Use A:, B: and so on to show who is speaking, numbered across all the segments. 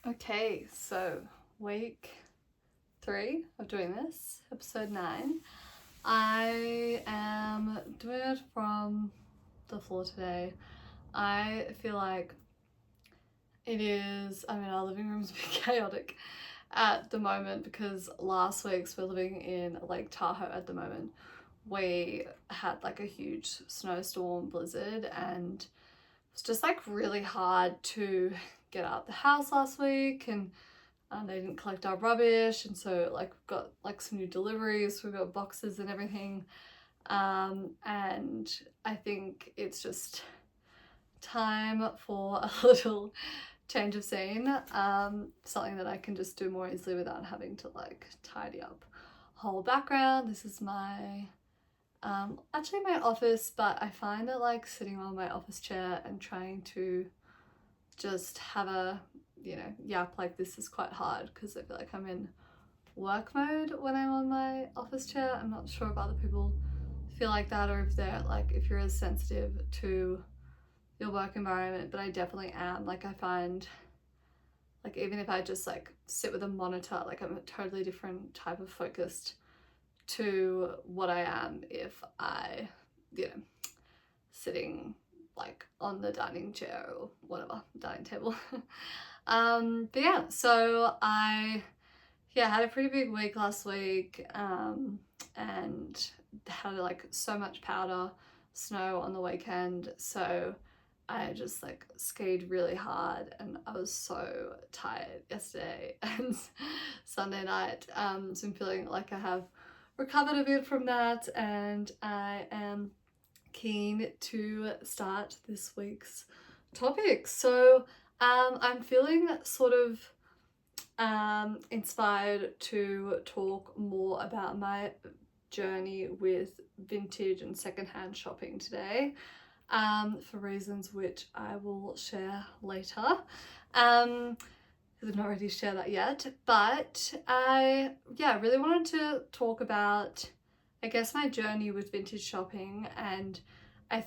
A: Okay, so week 3 of doing this, episode 9. I am doing it from the floor today. I feel like our living room's a bit chaotic at the moment because last week's we're living in Lake Tahoe at the moment. We had like a huge snowstorm blizzard and it was just like really hard to get out the house last week, and they didn't collect our rubbish, and so like we've got like some new deliveries, we've got boxes and everything, and I think it's just time for a little change of scene, something that I can just do more easily without having to like tidy up whole background. This is my actually my office, but I find that like sitting on my office chair and trying to just have a yap like this is quite hard because I feel like I'm in work mode when I'm on my office chair. I'm not sure if other people feel like that or if you're as sensitive to your work environment, but I definitely am. Like I find like even if I just like sit with a monitor, like I'm a totally different type of focused to what I am if I, sitting like on the dining chair or whatever, dining table. But yeah, so I had a pretty big week last week, and had like so much powder snow on the weekend, so I just like skied really hard and I was so tired yesterday and Sunday night. So I'm feeling like I have recovered a bit from that, and I am keen to start this week's topic. So I'm feeling sort of inspired to talk more about my journey with vintage and secondhand shopping today, for reasons which I will share later. Because I've not already shared that yet, but I really wanted to talk about, I guess, my journey with vintage shopping. And I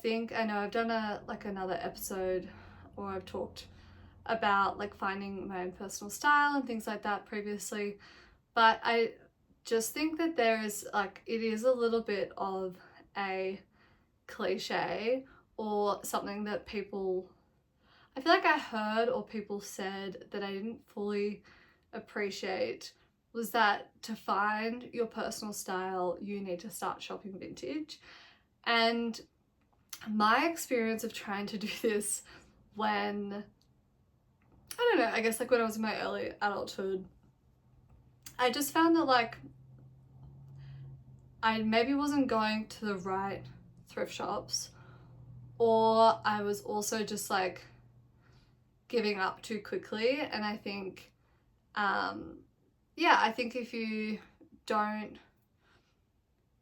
A: know I've done another episode, or I've talked about like finding my own personal style and things like that previously, but I just think that it is a little bit of a cliche, or something that I feel like I heard or people said that I didn't fully appreciate, was that to find your personal style, you need to start shopping vintage. And my experience of trying to do this when, I don't know, I guess like when I was in my early adulthood, I just found that like I maybe wasn't going to the right thrift shops, or I was also just like giving up too quickly. And I think I think if you don't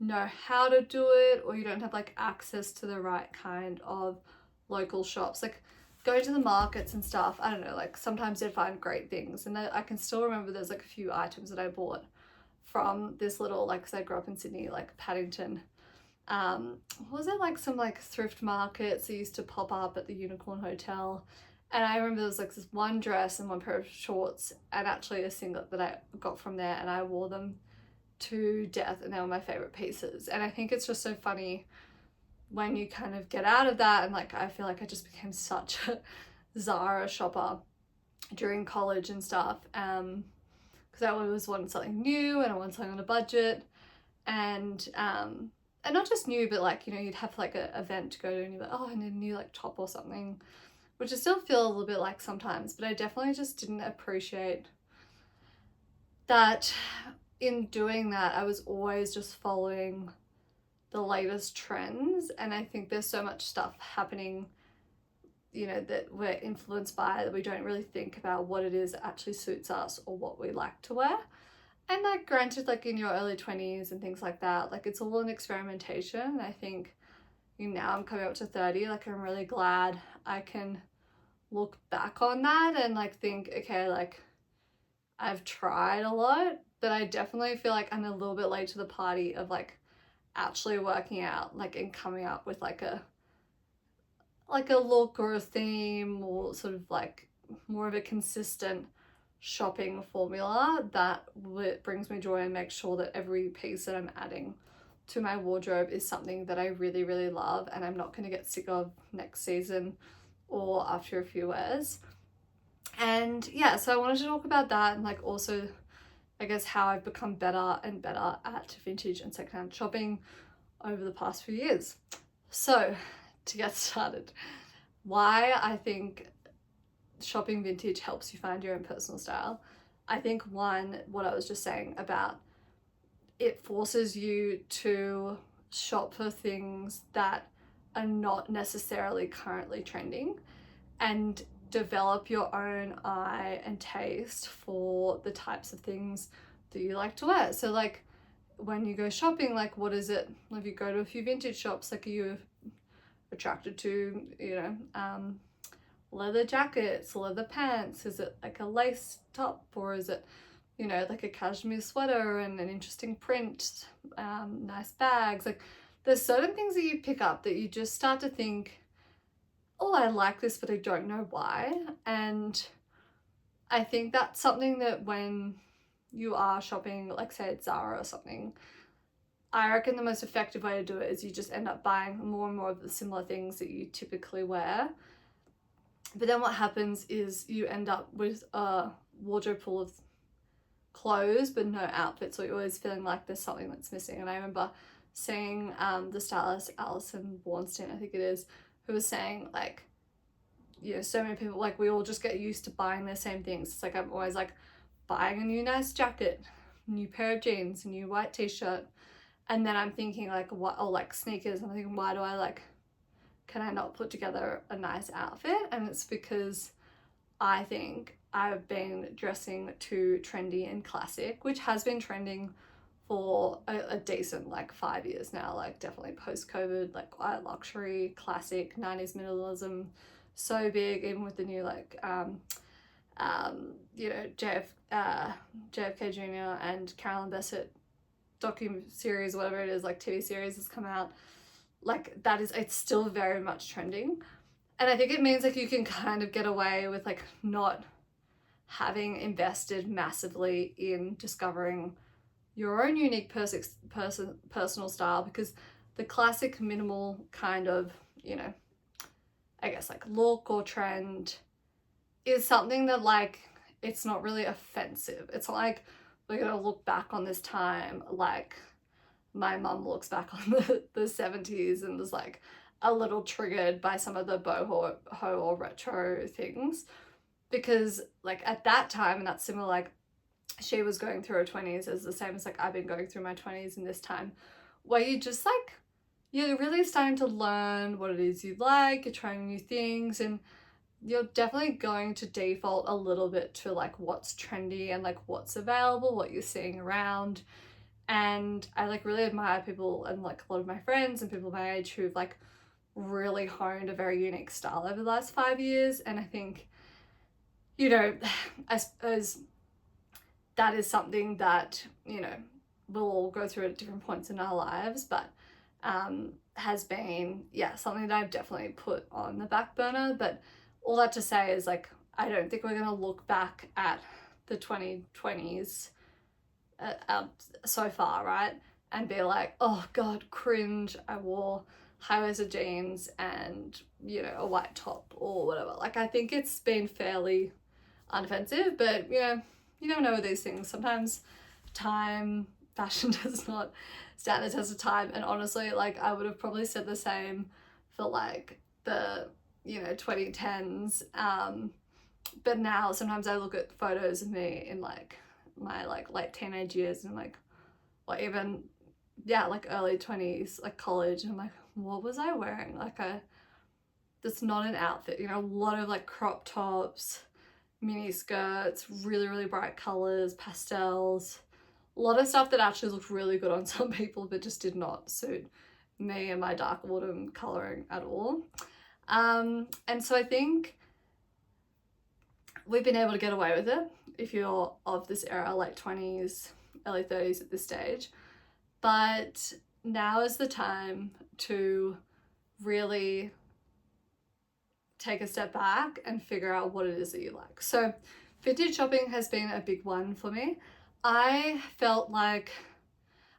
A: know how to do it, or you don't have like access to the right kind of local shops, like going to the markets and stuff, I don't know, like sometimes you'd find great things. And I can still remember there's like a few items that I bought from this little, like, because I grew up in Sydney, like Paddington, was it like some like thrift markets that used to pop up at the Unicorn Hotel. And I remember there was like this one dress and one pair of shorts and actually a singlet that I got from there, and I wore them to death, and they were my favorite pieces. And I think it's just so funny when you kind of get out of that, and like I feel like I just became such a Zara shopper during college and stuff, because I always wanted something new and I wanted something on a budget, and not just new, but like, you'd have like an event to go to and you're like, oh, I need a new like top or something, which I still feel a little bit like sometimes, but I definitely just didn't appreciate that in doing that I was always just following the latest trends. And I think there's so much stuff happening, that we're influenced by, that we don't really think about what it is that actually suits us or what we like to wear. And like granted, like in your early 20s and things like that, like it's all an experimentation. I think now I'm coming up to 30, like I'm really glad I can look back on that and like think, okay, like I've tried a lot, but I definitely feel like I'm a little bit late to the party of like actually working out, like, and coming up with like a look or a theme, or sort of like more of a consistent shopping formula that brings me joy and makes sure that every piece that I'm adding to my wardrobe is something that I really, really love and I'm not going to get sick of next season or after a few wears. And yeah, so I wanted to talk about that and like also I guess how I've become better and better at vintage and secondhand shopping over the past few years. So to get started, why I think shopping vintage helps you find your own personal style. I think one, what I was just saying about it forces you to shop for things that are not necessarily currently trending and develop your own eye and taste for the types of things that you like to wear. So like when you go shopping, like what is it, if you go to a few vintage shops, like are you attracted to, leather jackets, leather pants? Is it like a lace top, or is it, like a cashmere sweater and an interesting print, nice bags? Like there's certain things that you pick up that you just start to think, oh, I like this, but I don't know why. And I think that's something that when you are shopping, like say at Zara or something, I reckon the most effective way to do it is you just end up buying more and more of the similar things that you typically wear. But then what happens is you end up with a wardrobe full of clothes but no outfits, so you're always feeling like there's something that's missing. And I remember seeing the stylist Alison Bornstein, I think it is, who was saying like, so many people, like we all just get used to buying the same things. It's like I'm always like buying a new nice jacket, new pair of jeans, a new white t-shirt, and then I'm thinking like what, or like sneakers, I'm thinking why do I like, can I not put together a nice outfit? And it's because I think I've been dressing too trendy and classic, which has been trending for a decent like 5 years now, like definitely post-COVID, like luxury, classic, 90s minimalism, so big, even with the new like JFK Jr. and Carolyn Bessette docu-series, whatever it is, like TV series has come out, like that is, it's still very much trending. And I think it means like you can kind of get away with like not having invested massively in discovering your own unique personal style, because the classic minimal kind of, I guess like look or trend is something that like, it's not really offensive. It's not like we're gonna look back on this time like my mum looks back on the 70s and was like a little triggered by some of the boho or retro things, because like at that time, and that's similar, like she was going through her 20s as the same as like I've been going through my 20s in this time, where you just like, you're really starting to learn what it is you like, you're trying new things, and you're definitely going to default a little bit to like what's trendy and like what's available, what you're seeing around. And I like really admire people and like a lot of my friends and people my age who've like really honed a very unique style over the last 5 years. And I think, I suppose that is something that, we'll all go through at different points in our lives, but has been, something that I've definitely put on the back burner. But all that to say is like, I don't think we're going to look back at the 2020s so far, right, and be like, oh god, cringe, I wore high-waisted jeans and a white top or whatever. Like I think it's been fairly unoffensive, but you never know with these things. Sometimes fashion does not stand the test of time, and honestly like I would have probably said the same for like the 2010s, but now sometimes I look at photos of me in like my like late teenage years and like, or even like early 20s, like college, and I'm like, what was I wearing? Like that's not an outfit, a lot of like crop tops, mini skirts, really really bright colors, pastels, a lot of stuff that actually looked really good on some people but just did not suit me and my dark autumn coloring at all. And so I think we've been able to get away with it if you're of this era, late 20s, early 30s at this stage. But now is the time to really take a step back and figure out what it is that you like. So Vintage shopping has been a big one for me. I felt like,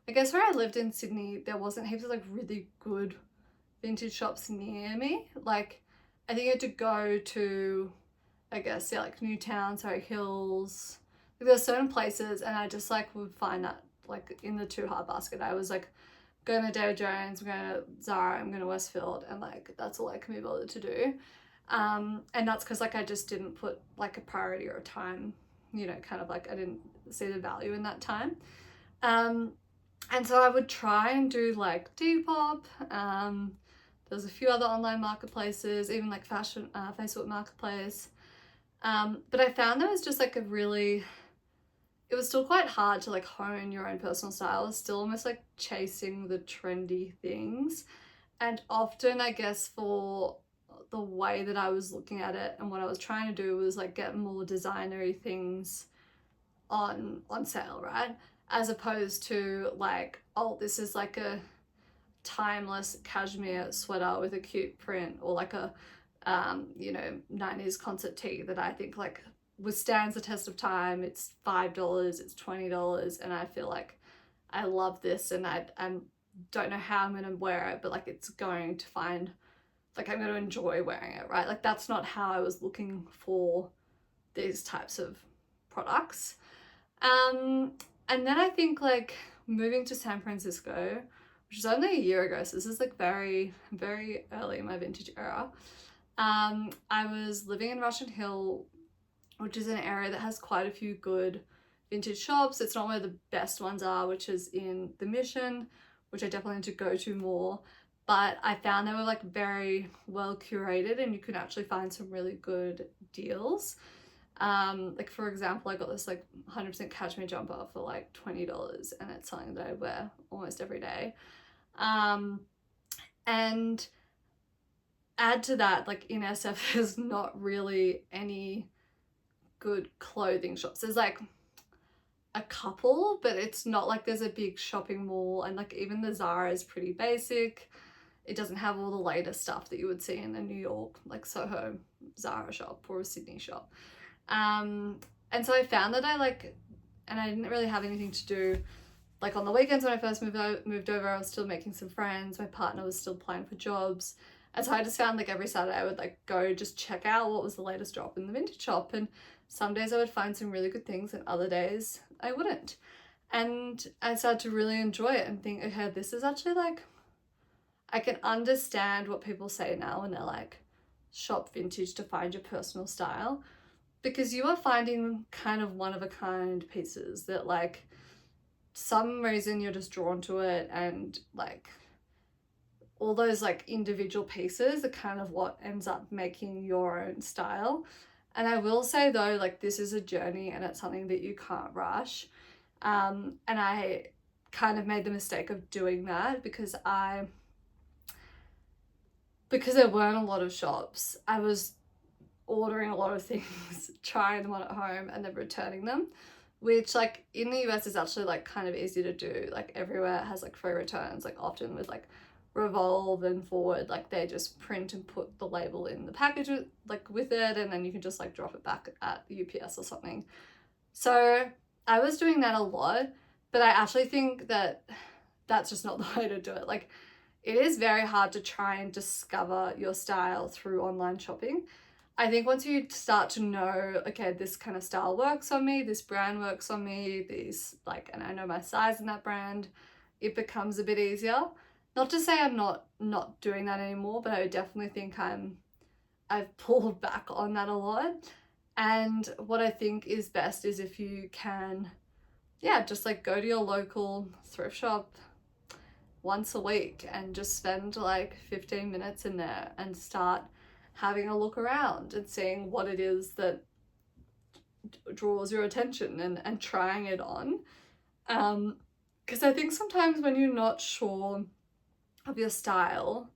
A: I guess where I lived in Sydney, there wasn't heaps of like really good vintage shops near me. Like, I think I had to go to, I guess, yeah, like Newtown, Surrey Hills. Like, there were certain places, and I just like would find that like in the too hard basket. I was like going to David Jones, I'm going to Zara, I'm going to Westfield, and like that's all I can be bothered to do. And that's because like I just didn't put like a priority or a time, you know, kind of like I didn't see the value in that time. And so I would try and do like Depop. There's a few other online marketplaces, even like fashion, Facebook Marketplace. But I found that was just like it was still quite hard to like hone your own personal style. It's still almost like chasing the trendy things. And often, I guess, for the way that I was looking at it and what I was trying to do was like get more designery things on sale, right? As opposed to like, oh, this is like a timeless cashmere sweater with a cute print, or like a you know, 90s concert tee that I think like withstands the test of time. It's $5, it's $20, and I feel like I love this, and I don't know how I'm gonna wear it, but like it's going to find, like I'm going to enjoy wearing it, right? Like that's not how I was looking for these types of products. And then I think like moving to San Francisco, which is only a year ago, so this is like very, very early in my vintage era. I was living in Russian Hill, which is an area that has quite a few good vintage shops. It's not where the best ones are, which is in the Mission, which I definitely need to go to more. But I found they were like very well curated, and you can actually find some really good deals. Like for example, I got this like 100% cashmere jumper for like $20, and it's something that I wear almost every day. And add to that, like in SF, there's not really any good clothing shops. There's like a couple, but it's not like there's a big shopping mall, and like even the Zara is pretty basic. It doesn't have all the latest stuff that you would see in a New York like Soho Zara shop or a Sydney shop. And so I found that and I didn't really have anything to do. Like on the weekends when I first moved over, I was still making some friends. My partner was still applying for jobs. And so I just found like every Saturday I would like go just check out what was the latest drop in the vintage shop. And some days I would find some really good things, and other days I wouldn't. And I started to really enjoy it and think, okay, this is actually like, I can understand what people say now when they're like, shop vintage to find your personal style, because you are finding kind of one of a kind pieces that like some reason you're just drawn to it, and like all those like individual pieces are kind of what ends up making your own style. And I will say though, like this is a journey and it's something that you can't rush. And I kind of made the mistake of doing that because there weren't a lot of shops, I was ordering a lot of things, trying them on at home and then returning them, which like in the US is actually like kind of easy to do. Like everywhere has like free returns, like often with like Revolve and Forward, like they just print and put the label in the package with it, and then you can just like drop it back at UPS or something. So I was doing that a lot, but I actually think that that's just not the way to do it. Like it is very hard to try and discover your style through online shopping. I think once you start to know, okay, this kind of style works on me, this brand works on me, and I know my size in that brand, it becomes a bit easier. Not to say I'm not doing that anymore, but I definitely think I've pulled back on that a lot. And what I think is best is if you can, yeah, just like go to your local thrift shop once a week and just spend like 15 minutes in there and start having a look around and seeing what it is that draws your attention and trying it on. Because I think sometimes when you're not sure of your style,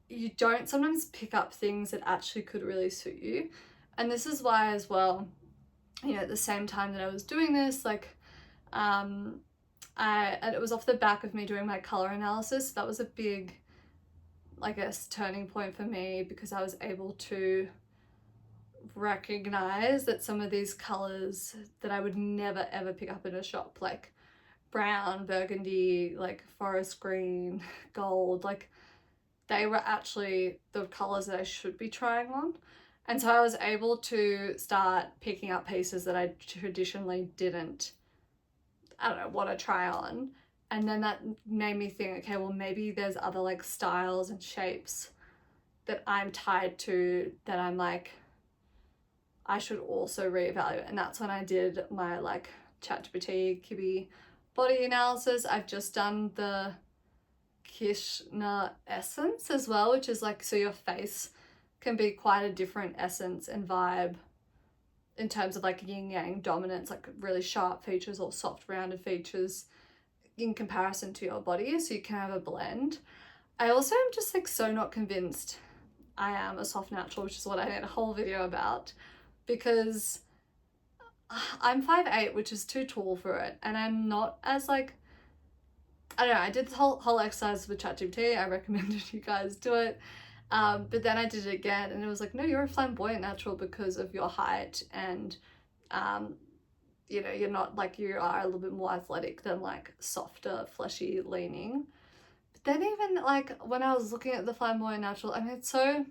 A: you don't sometimes pick up things that actually could really suit you. And this is why as well, you know, at the same time that I was doing this, like, and it was off the back of me doing my color analysis. That was a big, I guess, turning point for me, because I was able to recognize that some of these colors that I would never ever pick up in a shop, like brown, burgundy, like forest green, gold, like they were actually the colors that I should be trying on. And so I was able to start picking up pieces that I traditionally didn't, I don't know, want to try on. And then that made me think, okay, well, maybe there's other like styles and shapes that I'm tied to that I'm like, I should also reevaluate. And that's when I did my like ChatGPT Kibby body analysis. I've just done the Kishna essence as well, which is like, so your face can be quite a different essence and vibe in terms of like yin yang dominance, like really sharp features or soft rounded features in comparison to your body, so you can have a blend. I also am just like so not convinced I am a soft natural, which is what I made a whole video about, because I'm 5'8", which is too tall for it, and I'm not as like, I don't know, I did the whole exercise with ChatGPT. I recommended you guys do it. But then I did it again and it was like, no, you're a flamboyant natural because of your height and, you know, you're not like, you are a little bit more athletic than like softer, fleshy leaning. But then even like when I was looking at the flamboyant natural, I mean, it's so,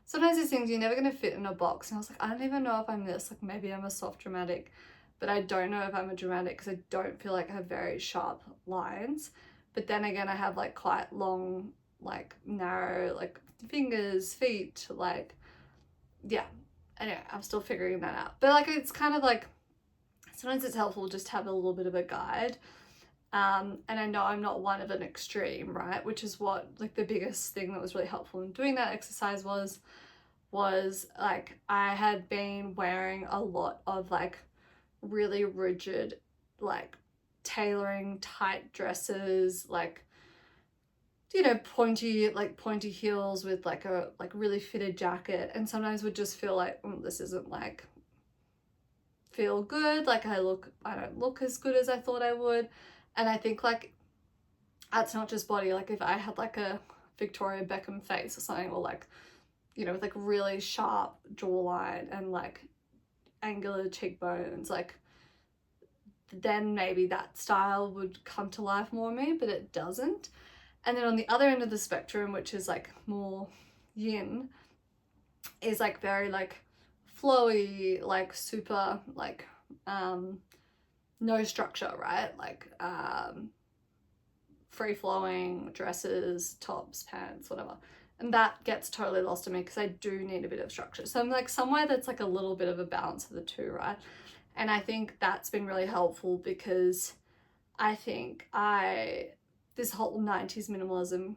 A: sometimes these things you're never going to fit in a box. And I was like, I don't even know if I'm this, like maybe I'm a soft dramatic, but I don't know if I'm a dramatic because I don't feel like I have very sharp lines. But then again, I have like quite long, like narrow, like fingers, feet, like, yeah. Anyway, I'm still figuring that out. But like, it's kind of like, sometimes it's helpful just to have a little bit of a guide. And I know I'm not one of an extreme, right? Which is what like the biggest thing that was really helpful in doing that exercise was like, I had been wearing a lot of like really rigid, like tailoring tight dresses, like, you know, pointy heels with like a like really fitted jacket, and sometimes would just feel like, this isn't like feel good, like I don't look as good as I thought I would. And I think like that's not just body, like if I had like a Victoria Beckham face or something, or like, you know, with like really sharp jawline and like angular cheekbones, like then maybe that style would come to life more in me, but it doesn't. And then on the other end of the spectrum, which is like more yin, is like very like flowy, like super like no structure, right? Like free flowing dresses, tops, pants, whatever. And that gets totally lost to me because I do need a bit of structure. So I'm like somewhere that's like a little bit of a balance of the two, right? And I think that's been really helpful because I think this whole 90s minimalism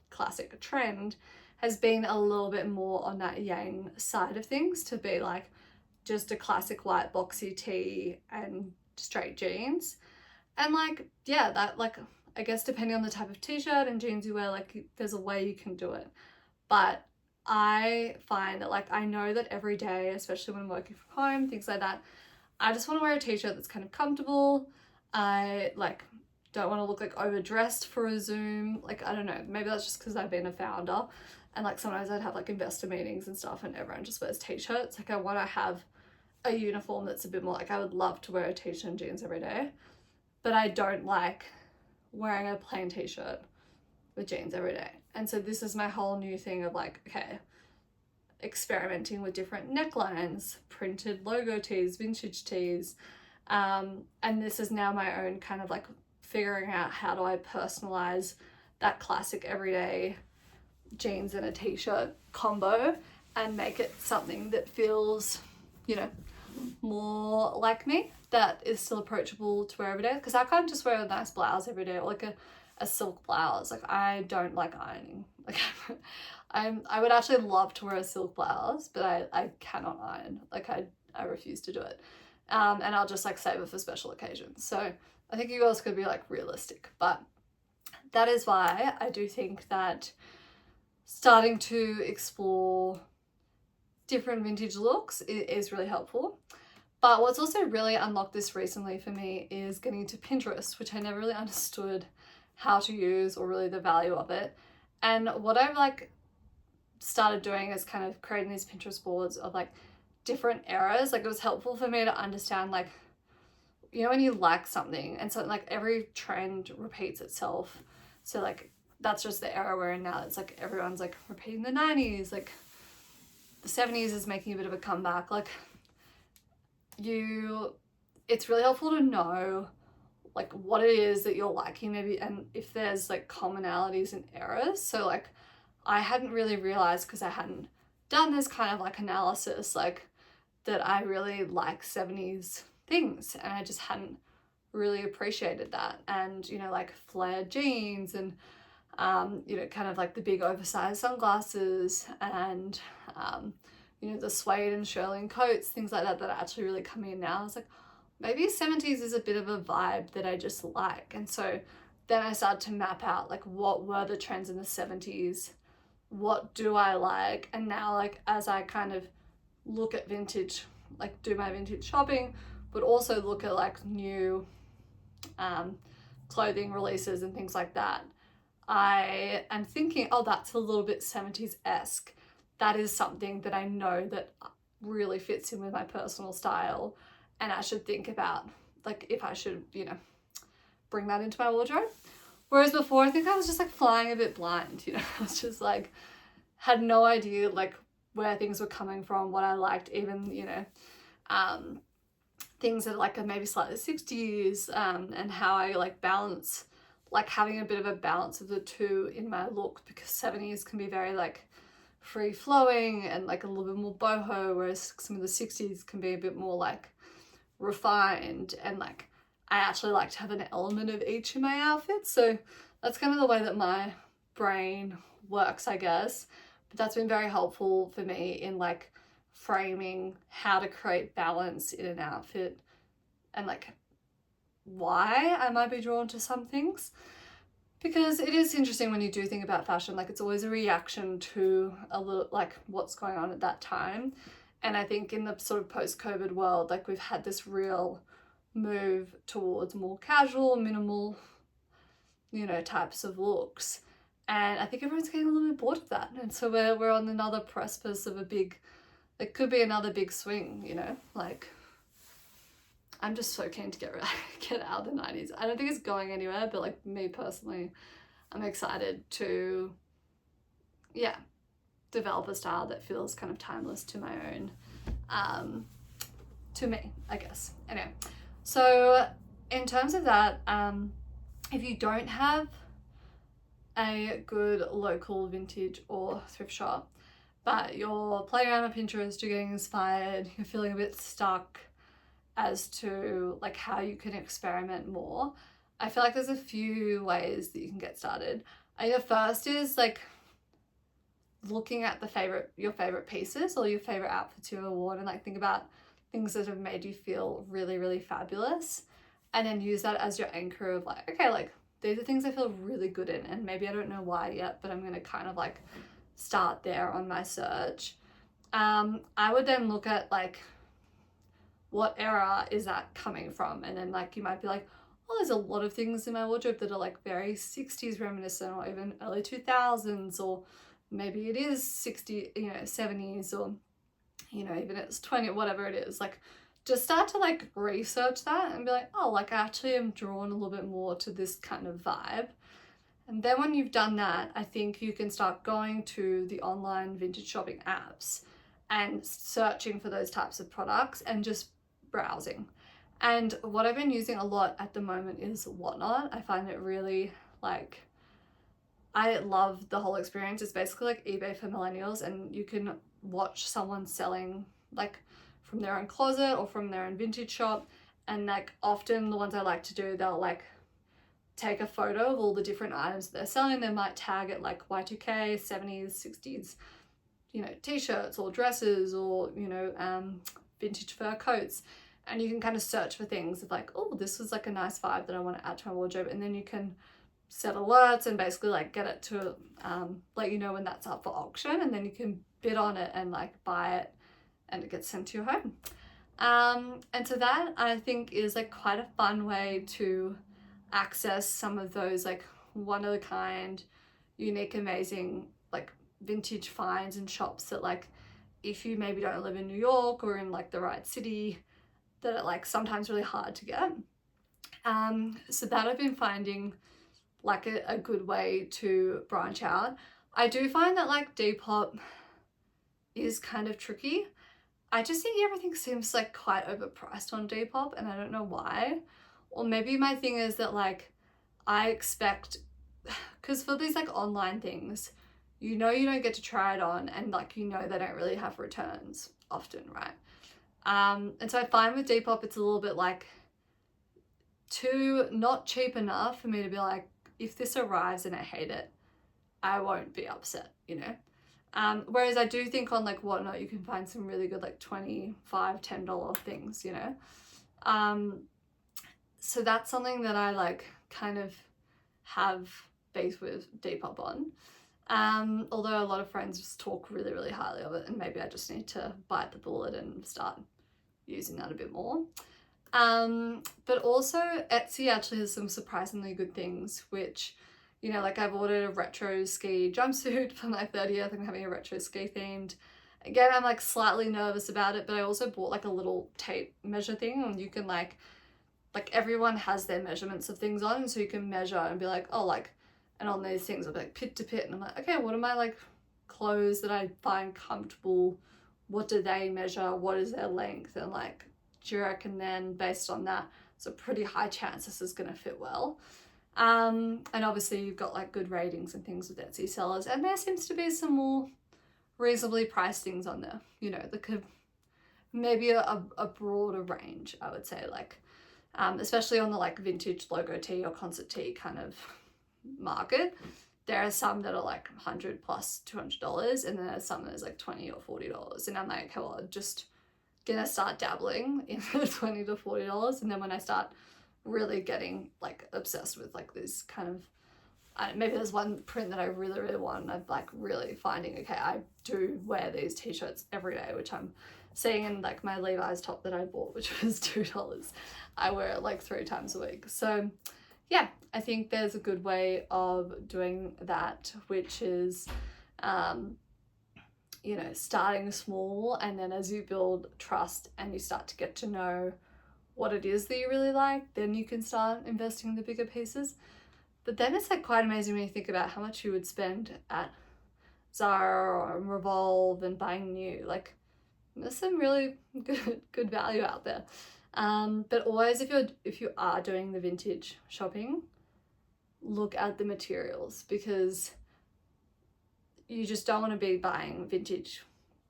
A: classic trend has been a little bit more on that yang side of things, to be like just a classic white boxy tee and straight jeans. And like, yeah, that like, I guess depending on the type of t-shirt and jeans you wear, like there's a way you can do it. But I find that like, I know that every day, especially when I'm working from home, things like that, I just want to wear a t-shirt that's kind of comfortable. I like don't want to look like overdressed for a Zoom. Like, I don't know, maybe that's just because I've been a founder and like sometimes I'd have like investor meetings and stuff and everyone just wears t-shirts. Like I want to have a uniform that's a bit more like, I would love to wear a t-shirt and jeans every day, but I don't like wearing a plain t-shirt with jeans every day. And so this is my whole new thing of like, okay, experimenting with different necklines, printed logo tees, vintage tees, and this is now my own kind of like figuring out how do I personalize that classic everyday jeans and a t-shirt combo and make it something that feels, you know, more like me, that is still approachable to wear every day. Because I can't just wear a nice blouse every day, or like a silk blouse. Like I don't like ironing. Like I would actually love to wear a silk blouse, but I cannot iron. Like I refuse to do it. And I'll just like save it for special occasions. So I think you guys could be like realistic, but that is why I do think that starting to explore different vintage looks is really helpful. But what's also really unlocked this recently for me is getting into Pinterest, which I never really understood how to use or really the value of it. And what I've like started doing is kind of creating these Pinterest boards of like different eras, like it was helpful for me to understand, like, you know, when you like something and so like every trend repeats itself. So like that's just the era we're in now. It's like everyone's like repeating the 90s, like the 70s is making a bit of a comeback. Like it's really helpful to know like what it is that you're liking maybe, and if there's like commonalities in eras. So like I hadn't really realized, because I hadn't done this kind of like analysis, like that I really like 70s things, and I just hadn't really appreciated that. And you know, like flared jeans and you know, kind of like the big oversized sunglasses and you know, the suede and shearling coats, things like that, that are actually really coming in now. I was like, maybe 70s is a bit of a vibe that I just like. And so then I started to map out like what were the trends in the 70s, what do I like, and now like as I kind of look at vintage, like do my vintage shopping, but also look at like new clothing releases and things like that, I am thinking, oh, that's a little bit 70s-esque. That is something that I know that really fits in with my personal style, and I should think about like if I should, you know, bring that into my wardrobe. Whereas before, I think I was just like flying a bit blind, you know. I was just like, had no idea like where things were coming from, what I liked, even, you know, things that like are maybe slightly 60s, and how I like balance, like having a bit of a balance of the two in my look, because 70s can be very like free flowing and like a little bit more boho, whereas some of the 60s can be a bit more like refined, and like I actually like to have an element of each in my outfit. So that's kind of the way that my brain works, I guess. But that's been very helpful for me in like framing how to create balance in an outfit, and like why I might be drawn to some things. Because it is interesting when you do think about fashion, like it's always a reaction to a little like what's going on at that time. And I think in the sort of post-COVID world, like we've had this real move towards more casual, minimal, you know, types of looks. And I think everyone's getting a little bit bored of that. And so we're on another precipice of a big, it could be another big swing, you know, like I'm just so keen to get out of the 90s. I don't think it's going anywhere, but like me personally, I'm excited to, yeah, develop a style that feels kind of timeless to my own, to me, I guess. Anyway, so in terms of that, if you don't have a good local vintage or thrift shop, but you're playing around with Pinterest, you're getting inspired, you're feeling a bit stuck as to like how you can experiment more, I feel like there's a few ways that you can get started. I think the first is like looking at your favorite pieces or your favorite outfits you've ever worn, and like think about things that have made you feel really, really fabulous, and then use that as your anchor of like, okay, like these are things I feel really good in, and maybe I don't know why yet, but I'm gonna kind of like start there on my search. I would then look at like what era is that coming from, and then like you might be like, oh, there's a lot of things in my wardrobe that are like very 60s reminiscent, or even early 2000s, or maybe it is 60, you know, 70s, or you know, even it's 20, whatever it is. Like just start to like research that and be like, oh, like I actually am drawn a little bit more to this kind of vibe. And then when you've done that, I think you can start going to the online vintage shopping apps and searching for those types of products and just browsing. And what I've been using a lot at the moment is Whatnot. I find it really like, I love the whole experience. It's basically like eBay for millennials, and you can watch someone selling like from their own closet or from their own vintage shop. And like often the ones I like to do, they'll like take a photo of all the different items that they're selling. They might tag it like Y2K, 70s, 60s, you know, t-shirts or dresses, or, you know, vintage fur coats. And you can kind of search for things of like, oh, this was like a nice vibe that I want to add to my wardrobe. And then you can set alerts and basically like get it to let you know when that's up for auction, and then you can bid on it and like buy it, and it gets sent to your home. And so that I think is like quite a fun way to access some of those like one of a kind, unique, amazing like vintage finds and shops that like if you maybe don't live in New York or in like the right city, that are like sometimes really hard to get. So that I've been finding like a good way to branch out. I do find that like Depop is kind of tricky. I just think everything seems like quite overpriced on Depop, and I don't know why. Or maybe my thing is that like I expect, because for these like online things, you know you don't get to try it on, and like you know they don't really have returns often, right? And so I find with Depop it's a little bit like too not cheap enough for me to be like, if this arrives and I hate it, I won't be upset, you know? Whereas I do think on like Whatnot you can find some really good like $25, $10 things, you know? So that's something that I like kind of have beef with Depop on. Although a lot of friends just talk really, really highly of it, and maybe I just need to bite the bullet and start using that a bit more. But also Etsy actually has some surprisingly good things, which, you know, like I've ordered a retro ski jumpsuit for my 30th. I'm having a retro ski themed. Again, I'm like slightly nervous about it, but I also bought like a little tape measure thing, and you can like everyone has their measurements of things on, so you can measure and be like, oh, like, and on these things I'll be like pit to pit, and I'm like, okay, what are my like clothes that I find comfortable? What do they measure? What is their length? And like, do you reckon then based on that, it's a pretty high chance this is gonna fit well. And obviously you've got like good ratings and things with Etsy sellers, and there seems to be some more reasonably priced things on there, you know, that could maybe a broader range, I would say, like especially on the like vintage logo tee or concert tee kind of market. There are some that are like $100 plus $200, and then there's some that is like $20 or $40, and I'm like, okay, well, I'm just gonna start dabbling in the $20 to $40, and then when I start really getting like obsessed with like this kind of, maybe there's one print that I really, really want, and I'm like really finding, okay, I do wear these t-shirts every day, which I'm seeing in like my Levi's top that I bought, which was $2. I wear it like 3 times a week. So yeah, I think there's a good way of doing that, which is, you know, starting small, and then as you build trust and you start to get to know what it is that you really like, then you can start investing in the bigger pieces. But then it's like quite amazing when you think about how much you would spend at Zara or Revolve and buying new. Like, there's some really good value out there. But always, if you are doing the vintage shopping, look at the materials, because you just don't want to be buying vintage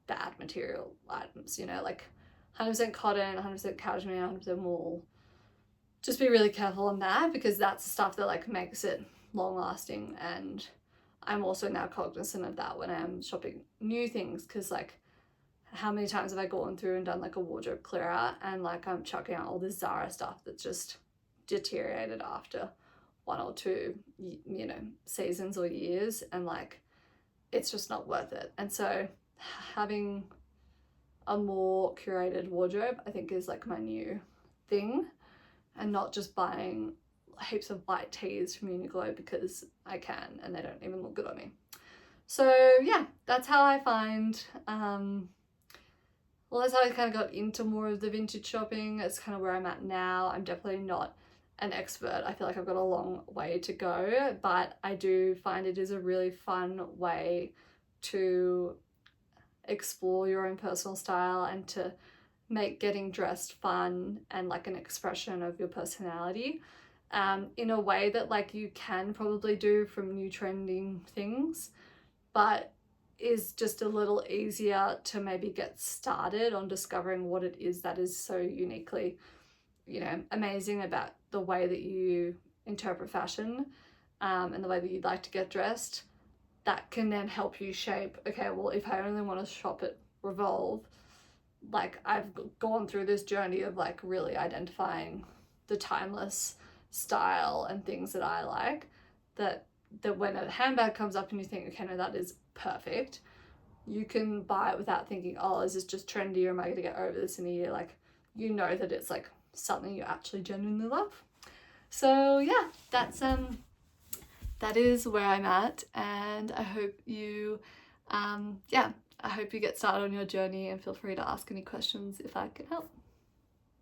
A: bad material items, you know, like 100% cotton, 100% cashmere, 100% wool. Just be really careful on that, because that's the stuff that like makes it long lasting. And I'm also now cognizant of that when I'm shopping new things, because like how many times have I gone through and done like a wardrobe clear out, and like I'm chucking out all this Zara stuff that's just deteriorated after 1 or 2, you know, seasons or years, and like it's just not worth it. And so having a more curated wardrobe, I think, is like my new thing, and not just buying heaps of white tees from Uniqlo because I can and they don't even look good on me. So yeah, that's how I find, well, that's how I kind of got into more of the vintage shopping. It's kind of where I'm at now. I'm definitely not an expert. I feel like I've got a long way to go, but I do find it is a really fun way to explore your own personal style and to make getting dressed fun and like an expression of your personality, in a way that like you can probably do from new trending things, but is just a little easier to maybe get started on discovering what it is that is so uniquely, you know, amazing about the way that you interpret fashion, and the way that you'd like to get dressed. That can then help you shape, okay, well, if I only want to shop at Revolve, like I've gone through this journey of like really identifying the timeless style and things that I like, that when a handbag comes up and you think, okay, no, that is perfect, you can buy it without thinking, oh, is this just trendy, or am I going to get over this in a year? Like, you know that it's like something you actually genuinely love. So yeah, that is where I'm at, and I hope you, yeah, I hope you get started on your journey and feel free to ask any questions if I can help.